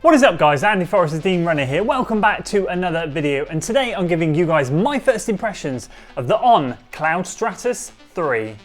What is up guys, Andy Forrest, the Dean Runner here. Welcome back to another video, and today I'm giving you guys my first impressions of the ON Cloudstratus 3.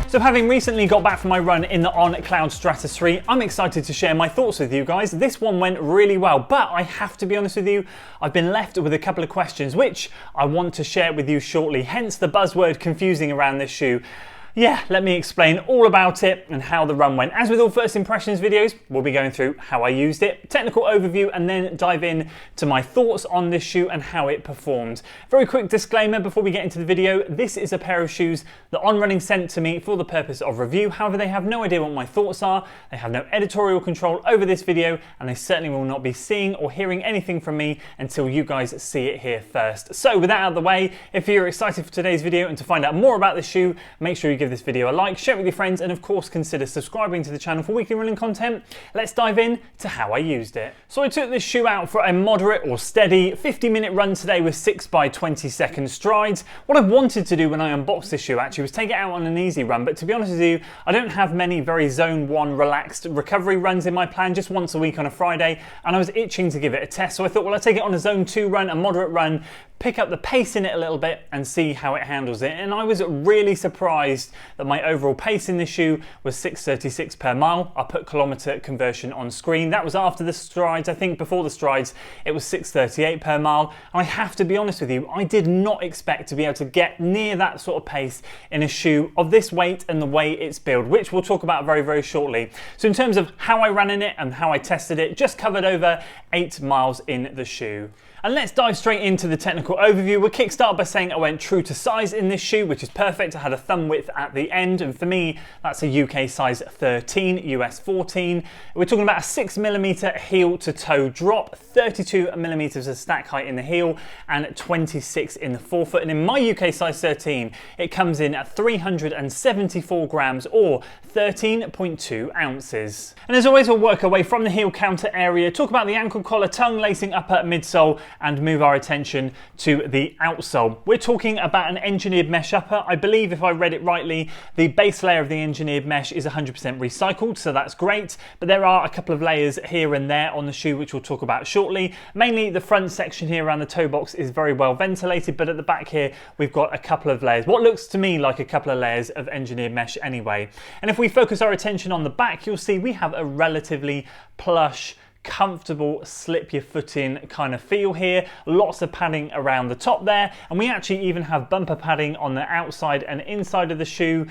So having recently got back from my run in the ON Cloudstratus 3, I'm excited to share my thoughts with you guys. This one went really well, but I have to be honest with you, I've been left with a couple of questions which I want to share with you shortly, hence the buzzword confusing around this shoe. Yeah, let me explain all about it and how the run went. As with all first impressions videos, we'll be going through how I used it, technical overview, and then dive in to my thoughts on this shoe and how it performed. Very quick disclaimer before we get into the video, this is a pair of shoes that On Running sent to me for the purpose of review. However, they have no idea what my thoughts are, they have no editorial control over this video, and they certainly will not be seeing or hearing anything from me until you guys see it here first. So with that out of the way, if you're excited for today's video and to find out more about this shoe, make sure you give this video a like, share it with your friends, and of course consider subscribing to the channel for weekly running content. Let's dive in to how I used it. So I took this shoe out for a moderate or steady 50-minute run today with 6 by 20-second strides. What I wanted to do when I unboxed this shoe actually was take it out on an easy run, but to be honest with you, I don't have many very zone 1 relaxed recovery runs in my plan, just once a week on a Friday, and I was itching to give it a test. So I thought, well, I'll take it on a zone 2 run, a moderate run, pick up the pace in it a little bit and see how it handles it. And I was really surprised that my overall pace in this shoe was 6:36 per mile. I put kilometre conversion on screen. That was after the strides. I think before the strides, it was 6:38 per mile. And I have to be honest with you, I did not expect to be able to get near that sort of pace in a shoe of this weight and the way it's built, which we'll talk about very, very shortly. So in terms of how I ran in it and how I tested it, just covered over 8 miles in the shoe. And let's dive straight into the technical overview. We'll kickstart by saying I went true to size in this shoe, which is perfect. I had a thumb width at the end, and for me, that's a UK size 13, US 14. We're talking about a 6mm heel to toe drop, 32mm of stack height in the heel, and 26 in the forefoot. And in my UK size 13, it comes in at 374 grams or 13.2 ounces. And as always, we'll work our way from the heel counter area, talk about the ankle collar, tongue, lacing, upper, midsole, and move our attention to the outsole. We're talking about an engineered mesh upper. I believe, if I read it rightly, the base layer of the engineered mesh is 100% recycled, so that's great, but there are a couple of layers here and there on the shoe which we'll talk about shortly. Mainly the front section here around the toe box is very well ventilated, but at the back here we've got a couple of layers, what looks to me like a couple of layers of engineered mesh anyway. And if we focus our attention on the back, you'll see we have a relatively plush, comfortable, slip your foot in kind of feel here. Lots of padding around the top there, and we actually even have bumper padding on the outside and inside of the shoe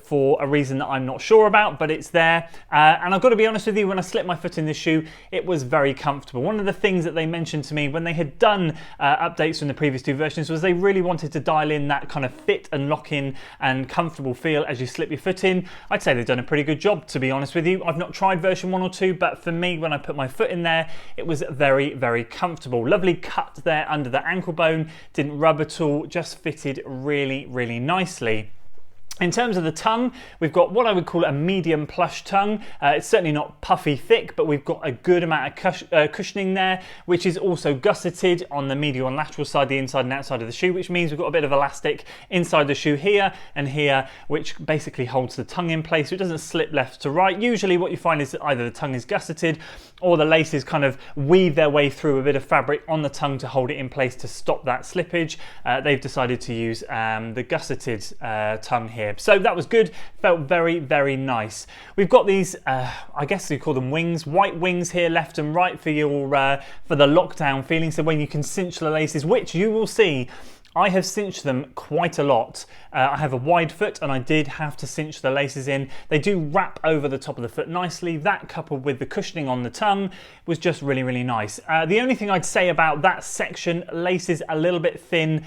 for a reason that I'm not sure about, but it's there. And I've got to be honest with you, when I slipped my foot in this shoe, it was very comfortable. One of the things that they mentioned to me when they had done updates from the previous 2 versions was they really wanted to dial in that kind of fit and lock in and comfortable feel as you slip your foot in. I'd say they've done a pretty good job, to be honest with you. I've not tried version 1 or 2, but for me, when I put my foot in there, it was very, very comfortable. Lovely cut there under the ankle bone, didn't rub at all, just fitted really, really nicely. In terms of the tongue, we've got what I would call a medium plush tongue. It's certainly not puffy thick, but we've got a good amount of cushioning there, which is also gusseted on the medial and lateral side, the inside and outside of the shoe, which means we've got a bit of elastic inside the shoe here and here, which basically holds the tongue in place so it doesn't slip left to right. Usually what you find is that either the tongue is gusseted or the laces kind of weave their way through a bit of fabric on the tongue to hold it in place to stop that slippage. They've decided to use the gusseted tongue here. So that was good, felt very, very nice. We've got these, I guess you call them wings, white wings here left and right for your for the lockdown feeling, so when you can cinch the laces, which you will see I have cinched them quite a lot. I have a wide foot and I did have to cinch the laces in. They do wrap over the top of the foot nicely. That coupled with the cushioning on the tongue was just really, really nice. The only thing I'd say about that section, laces a little bit thin.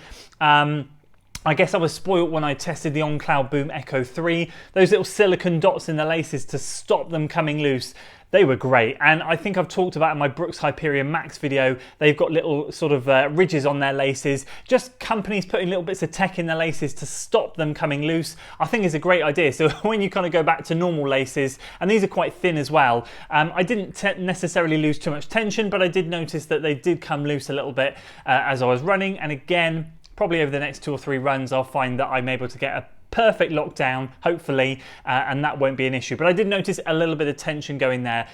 I guess I was spoilt when I tested the On Cloud Boom Echo 3. Those little silicone dots in the laces to stop them coming loose. They were great, and I think I've talked about in my Brooks Hyperion Max video, they've got little sort of ridges on their laces, just companies putting little bits of tech in their laces to stop them coming loose. I think it's a great idea. So when you kind of go back to normal laces, and these are quite thin as well, I didn't necessarily lose too much tension, but I did notice that they did come loose a little bit as I was running, and again, probably over the next 2 or 3 runs, I'll find that I'm able to get a perfect lockdown, hopefully, and that won't be an issue. But I did notice a little bit of tension going there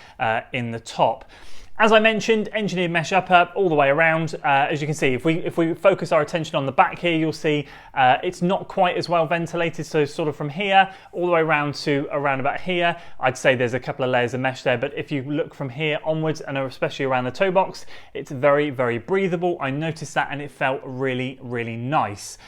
in the top. As I mentioned, engineered mesh upper all the way around. As you can see, if we focus our attention on the back here, you'll see it's not quite as well ventilated. So sort of from here all the way around to around about here, I'd say there's a couple of layers of mesh there. But if you look from here onwards, and especially around the toe box, it's very, very breathable. I noticed that and it felt really, really nice.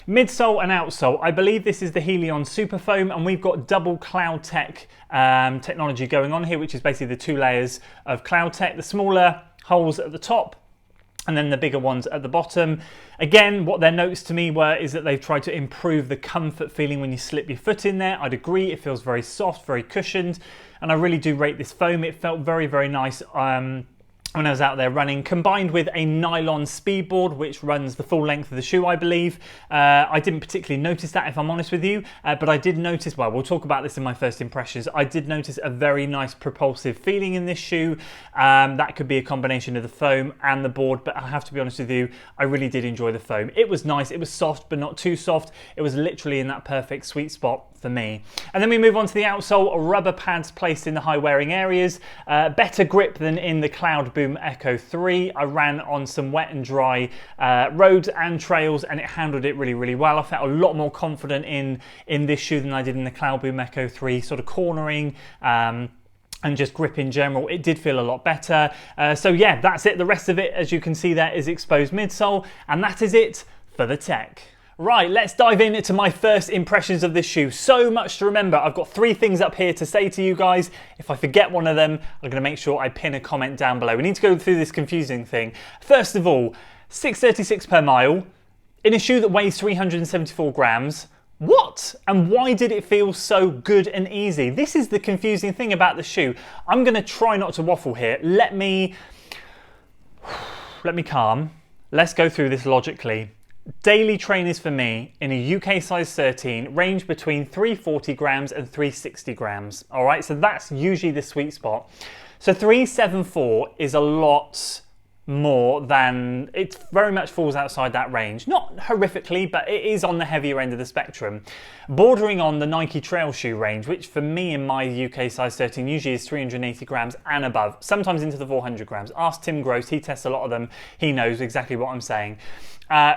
Midsole and outsole, I believe this is the Helion Super Foam, and we've got double Cloud Tech technology going on here, which is basically the 2 layers of Cloud Tech, the smaller holes at the top and then the bigger ones at the bottom. Again, what their notes to me is that they've tried to improve the comfort feeling when you slip your foot in there. I'd agree, it feels very soft, very cushioned, and I really do rate this foam. It felt very, very nice when I was out there running, combined with a nylon speedboard which runs the full length of the shoe, I believe. I didn't particularly notice that, if I'm honest with you, but I did notice, well, we'll talk about this in my first impressions, I did notice a very nice propulsive feeling in this shoe. That could be a combination of the foam and the board, but I have to be honest with you, I really did enjoy the foam. It was nice, it was soft but not too soft. It was literally in that perfect sweet spot for me. And then we move on to the outsole, rubber pads placed in the high wearing areas. Better grip than in the Cloud Boom Echo 3. I ran on some wet and dry roads and trails and it handled it really, really well. I felt a lot more confident in this shoe than I did in the Cloud Boom Echo 3, sort of cornering and just grip in general. It did feel a lot better. So yeah, that's it. The rest of it, as you can see there, is exposed midsole, and that is it for the tech. Right, let's dive into my first impressions of this shoe. So much to remember. I've got 3 things up here to say to you guys. If I forget one of them, I'm going to make sure I pin a comment down below. We need to go through this confusing thing. First of all, 6.36 per mile in a shoe that weighs 374 grams. What? And why did it feel so good and easy? This is the confusing thing about the shoe. I'm going to try not to waffle here. Let me calm. Let's go through this logically. Daily trainers for me in a UK size 13 range between 340 grams and 360 grams. All right, so that's usually the sweet spot. So 374 is a lot more than, it very much falls outside that range. Not horrifically, but it is on the heavier end of the spectrum. Bordering on the Nike trail shoe range, which for me in my UK size 13 usually is 380 grams and above, sometimes into the 400 grams. Ask Tim Gross, he tests a lot of them. He knows exactly what I'm saying.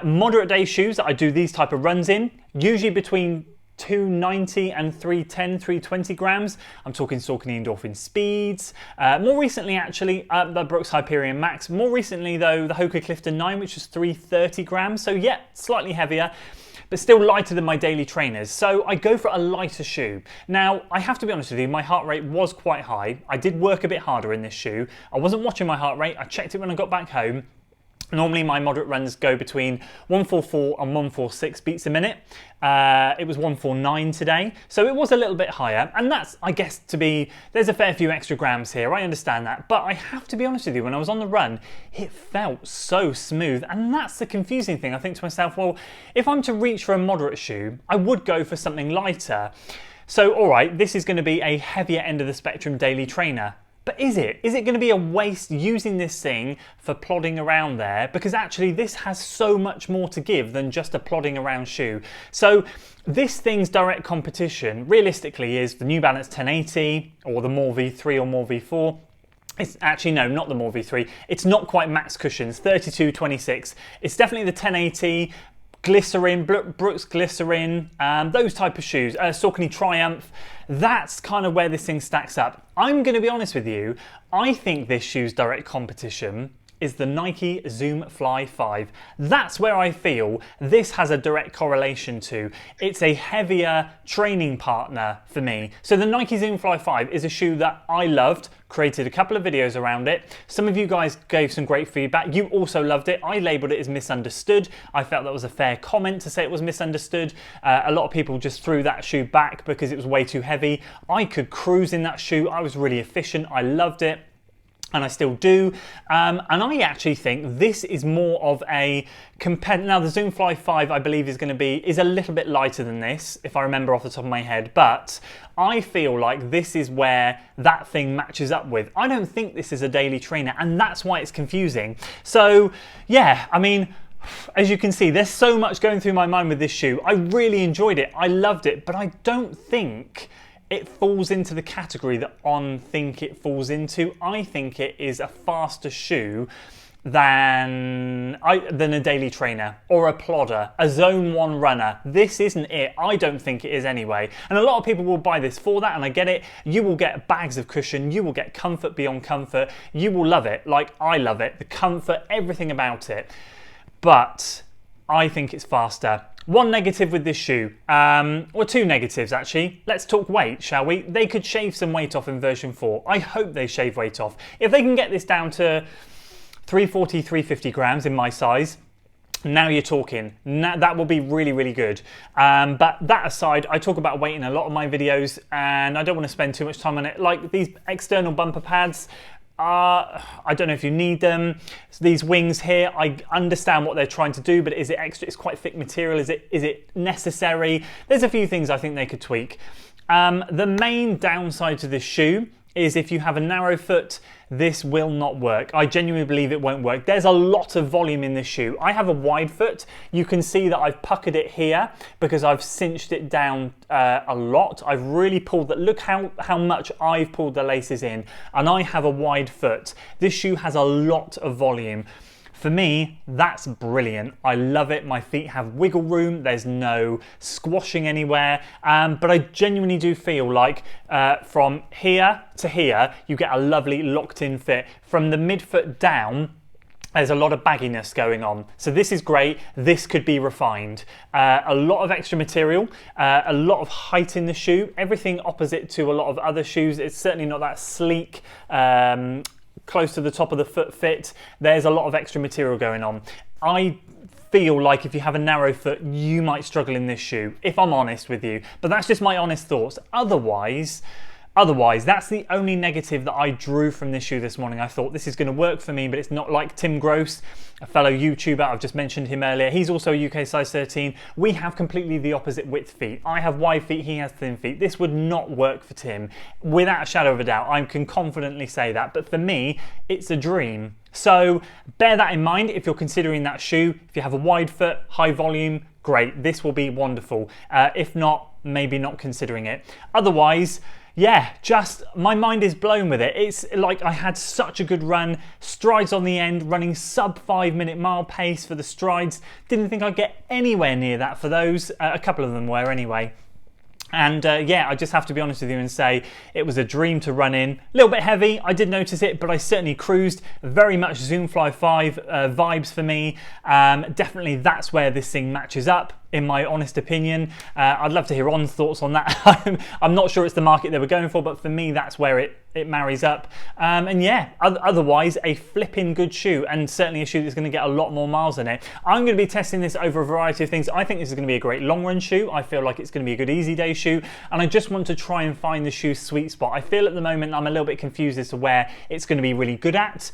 Moderate day shoes that I do these type of runs in, usually between 290 and 310, 320 grams. I'm talking Saucony Endorphin Speeds. More recently, actually, the Brooks Hyperion Max. More recently, though, the Hoka Clifton 9, which was 330 grams. So yeah, slightly heavier, but still lighter than my daily trainers. So I go for a lighter shoe. Now, I have to be honest with you, my heart rate was quite high. I did work a bit harder in this shoe. I wasn't watching my heart rate. I checked it when I got back home. Normally my moderate runs go between 144 and 146 beats a minute. It was 149 today, so it was a little bit higher, and that's, I guess, there's a fair few extra grams here, I understand that, but I have to be honest with you, when I was on the run, it felt so smooth, and that's the confusing thing. I think to myself, well, if I'm to reach for a moderate shoe, I would go for something lighter. So, all right, this is going to be a heavier end of the spectrum daily trainer. But is it? Is it going to be a waste using this thing for plodding around there? Because actually this has so much more to give than just a plodding around shoe. So this thing's direct competition realistically is the New Balance 1080 or the More V3 or More V4. It's actually, no, not the More V3. It's not quite max cushions, 32-26. It's definitely the 1080, Glycerin, Brooks Glycerin, those type of shoes, Saucony Triumph. That's kind of where this thing stacks up. I'm going to be honest with you, I think this shoe's direct competition is the Nike Zoom Fly 5. That's where I feel this has a direct correlation to. It's a heavier training partner for me. So the Nike Zoom Fly 5 is a shoe that I loved, created a couple of videos around it. Some of you guys gave some great feedback. You also loved it. I labeled it as misunderstood. I felt that was a fair comment to say it was misunderstood. A lot of people just threw that shoe back because it was way too heavy. I could cruise in that shoe. I was really efficient. I loved it. And I still do. And I actually think this is more of a now the Zoom Fly 5 I believe is a little bit lighter than this, if I remember off the top of my head, but I feel like this is where that thing matches up with. I don't think this is a daily trainer, and that's why it's confusing. So yeah, I mean, as you can see, there's so much going through my mind with this shoe. I really enjoyed it, I loved it, but I don't think it falls into the category that On think it falls into. I think it is a faster shoe than a daily trainer or a plodder, a zone 1 runner. This isn't it. I don't think it is anyway. And a lot of people will buy this for that, and I get it. You will get bags of cushion, you will get comfort beyond comfort, you will love it like I love it, the comfort, everything about it. But I think it's faster. One negative with this shoe, or two negatives actually. Let's talk weight, shall we? They could shave some weight off in version 4. I hope they shave weight off. If they can get this down to 340, 350 grams in my size, now you're talking. That will be really, really good. But that aside, I talk about weight in a lot of my videos, and I don't want to spend too much time on it. Like these external bumper pads, I don't know if you need them. So these wings here, I understand what they're trying to do, but is it extra? It's quite thick material. Is it necessary? There's a few things I think they could tweak. The main downside to this shoe is if you have a narrow foot, this will not work. I genuinely believe it won't work. There's a lot of volume in this shoe. I have a wide foot. You can see that I've puckered it here because I've cinched it down a lot. I've really pulled that. Look how much I've pulled the laces in, and I have a wide foot. This shoe has a lot of volume. For me, that's brilliant. I love it. My feet have wiggle room. There's no squashing anywhere. But I genuinely do feel like from here to here, you get a lovely locked in fit. From the midfoot down, there's a lot of bagginess going on. So this is great. This could be refined. A lot of extra material, a lot of height in the shoe, everything opposite to a lot of other shoes. It's certainly not that sleek, close to the top of the foot fit. There's a lot of extra material going on. I feel like if you have a narrow foot, you might struggle in this shoe, if I'm honest with you. But that's just my honest thoughts. Otherwise, that's the only negative that I drew from this shoe this morning. I thought this is going to work for me, but it's not like Tim Gross, a fellow YouTuber. I've just mentioned him earlier. He's also a UK size 13. We have completely the opposite width feet. I have wide feet, he has thin feet. This would not work for Tim, without a shadow of a doubt. I can confidently say that. But for me, it's a dream. So bear that in mind if you're considering that shoe. If you have a wide foot, high volume, great. This will be wonderful. If not, maybe not considering it. Otherwise, yeah, just my mind is blown with it. It's like I had such a good run, strides on the end, running sub 5-minute mile pace for the strides. Didn't think I'd get anywhere near that for those. A couple of them were anyway. And yeah, I just have to be honest with you and say it was a dream to run in. A little bit heavy, I did notice it, but I certainly cruised. Very much Zoom Fly 5 vibes for me. Definitely that's where this thing matches up, in my honest opinion. I'd love to hear On's thoughts on that. I'm not sure it's the market they were going for, but for me, that's where it marries up. And yeah, otherwise, a flipping good shoe, and certainly a shoe that's going to get a lot more miles in it. I'm going to be testing this over a variety of things. I think this is going to be a great long run shoe. I feel like it's going to be a good easy day shoe, and I just want to try and find the shoe's sweet spot. I feel at the moment I'm a little bit confused as to where it's going to be really good at.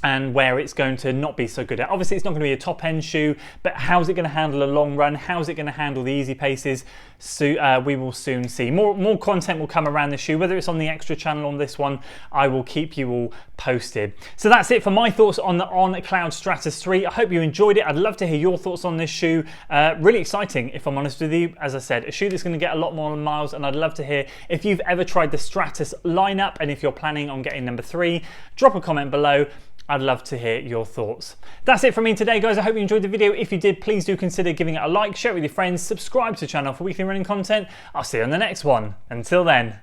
And where it's going to not be so good at. Obviously, it's not going to be a top-end shoe, but how's it going to handle a long run? How's it going to handle the easy paces? So we will soon see. More content will come around the shoe, whether it's on the extra channel on this one. I will keep you all posted. So that's it for my thoughts on the On Cloudstratus 3. I hope you enjoyed it. I'd love to hear your thoughts on this shoe. Really exciting, if I'm honest with you. As I said, a shoe that's going to get a lot more miles, and I'd love to hear if you've ever tried the Stratus lineup, and if you're planning on getting number 3, drop a comment below. I'd love to hear your thoughts. That's it from me today, guys. I hope you enjoyed the video. If you did, please do consider giving it a like, share it with your friends, subscribe to the channel for weekly running content. I'll see you on the next one. Until then.